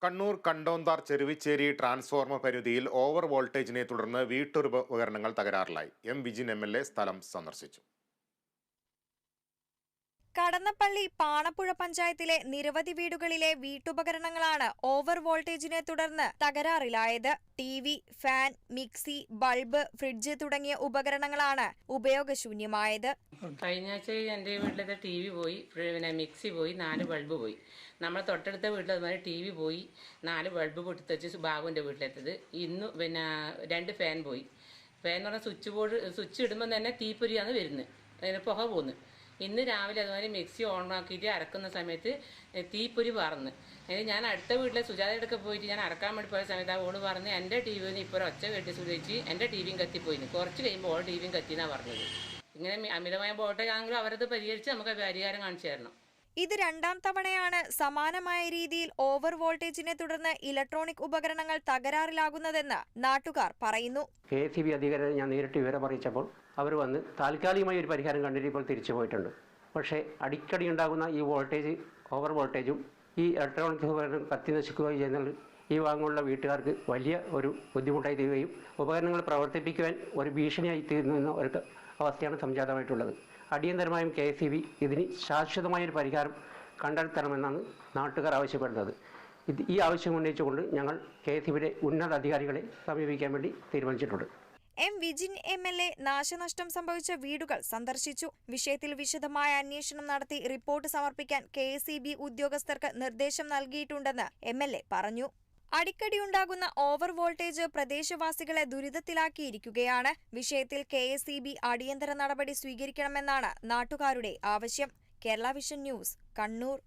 Kannur Kandonthar ചെരുവിച്ചേരി transformer പരിധിയിൽ over വോൾട്ടേജിനെ തുടർന്ന് വീട്ടുപകരണങ്ങൾ തകരാറിലായി. എം വിജിൻ MLA സ്ഥലം സന്ദർശിച്ചു. കടന്നപ്പള്ളി പാണപ്പുഴ പഞ്ചായത്തിലെ നിരവധി വീടുകളിലെ വീട്ടുപകരണങ്ങളാണ് ഓവർ വോൾട്ടേജിനെ തുടർന്ന് തകരാറിലായത്. TV, fan, mixie, bulb, fridge തുടങ്ങിയ ഉപകരണങ്ങളാണ് ഉപയോഗശൂന്യമായത്. കഴിഞ്ഞ ആഴ്ച എൻ്റെ വീട്ടിലത്തെ TV പോയി, പിന്നെ മിക്സി പോയി, 4 ബൾബ് പോയി. നമ്മളെ തൊട്ടടുത്ത വീട്ടിൽ അതുമാതിരി TV പോയി, 4 ബൾബ് പൊട്ടിത്തെച്ച് ബാബുവിൻ്റെ വീട്ടിലെത്തത്. ഇന്ന് പിന്നെ 2 ഫാൻ പോയി. ഫാൻ എന്ന് പറഞ്ഞാൽ സ്വിച്ച് ഇടുമ്പോൾ തന്നെ തീപ്പൊരിയാണ് വരുന്നത്, അതിന് പുക പോകുന്നു. ഇന്ന് രാവിലെ അതുമാതിരി മിക്സി ഓണാക്കിയിട്ട് അരക്കുന്ന സമയത്ത് തീപ്പൊരി പറന്ന്. ഞാൻ അടുത്ത വീട്ടിലെ സുജാതയുടെ പോയിട്ട് ഞാൻ അരക്കാൻ വേണ്ടി പോയ സമയത്ത് ആ ഓണ് പറഞ്ഞ് എൻ്റെ TV ഇപ്പോൾ ഒച്ച കെട്ടി സുഖിച്ച് എൻ്റെ TVയും കത്തിപ്പോയിന്. കുറച്ച് കഴിയുമ്പോൾ ഓൾ TVയും കത്തിന്നാണ് പറഞ്ഞത്. ഇങ്ങനെ അമിതമായ വോൾട്ടേജ് ആണെങ്കിലും അവരത് പരിഹരിച്ച് നമുക്ക് പരിഹാരം കാണിച്ചു തരണം. ഇത് രണ്ടാം തവണയാണ് സമാനമായ രീതിയിൽ ഓവർ വോൾട്ടേജിനെ തുടർന്ന് ഇലക്ട്രോണിക് ഉപകരണങ്ങൾ തകരാറിലാകുന്നതെന്ന് നാട്ടുകാർ പറയുന്നു. KSEB അധികാരികളെ ഞാൻ നേരിട്ട് വിവരം അറിയിച്ചപ്പോൾ അവർ വന്ന് താൽക്കാലികമായി ഒരു പരിഹാരം കണ്ടിട്ട് ഇപ്പോൾ തിരിച്ചു പോയിട്ടുണ്ട്. പക്ഷേ അടിക്കടി ഉണ്ടാകുന്ന ഈ ഓവർ വോൾട്ടേജും ഈ ഇലക്ട്രോണിക് ഉപകരണം കത്തി നശിക്കുകയും ചെയ്യുന്നത് ഈ ഭാഗങ്ങളുള്ള വീട്ടുകാർക്ക് വലിയ ഒരു ബുദ്ധിമുട്ടായി തീരുകയും ഉപകരണങ്ങൾ പ്രവർത്തിപ്പിക്കുവാൻ ഒരു ഭീഷണിയായി തീരുന്ന ഒരു അവസ്ഥയാണ് സംജാതമായിട്ടുള്ളത്. അടിയന്തരമായും KSEB ഇതിന് ശാശ്വതമായൊരു പരിഹാരം കണ്ടെത്തണമെന്നാണ് നാട്ടുകാർ ആവശ്യപ്പെടുന്നത്. ഈ ആവശ്യം ഉന്നയിച്ചുകൊണ്ട് ഞങ്ങൾ KSEBിയുടെ ഉന്നത അധികാരികളെ സമീപിക്കാൻ വേണ്ടി തീരുമാനിച്ചിട്ടുണ്ട്. എം വിജിൻ MLA നാശനഷ്ടം സംഭവിച്ച വീടുകൾ സന്ദർശിച്ചു. വിഷയത്തിൽ വിശദമായ അന്വേഷണം നടത്തി റിപ്പോർട്ട് സമർപ്പിക്കാൻ KSEB ഉദ്യോഗസ്ഥർക്ക് നിർദ്ദേശം നൽകിയിട്ടുണ്ടെന്ന് MLA പറഞ്ഞു. അടിക്കടിയുണ്ടാകുന്ന ഓവർ വോൾട്ടേജ് പ്രദേശവാസികളെ ദുരിതത്തിലാക്കിയിരിക്കുകയാണ്. വിഷയത്തിൽ KSEB അടിയന്തര നടപടി സ്വീകരിക്കണമെന്നാണ് നാട്ടുകാരുടെ ആവശ്യം. Kerala vision news, Kannur.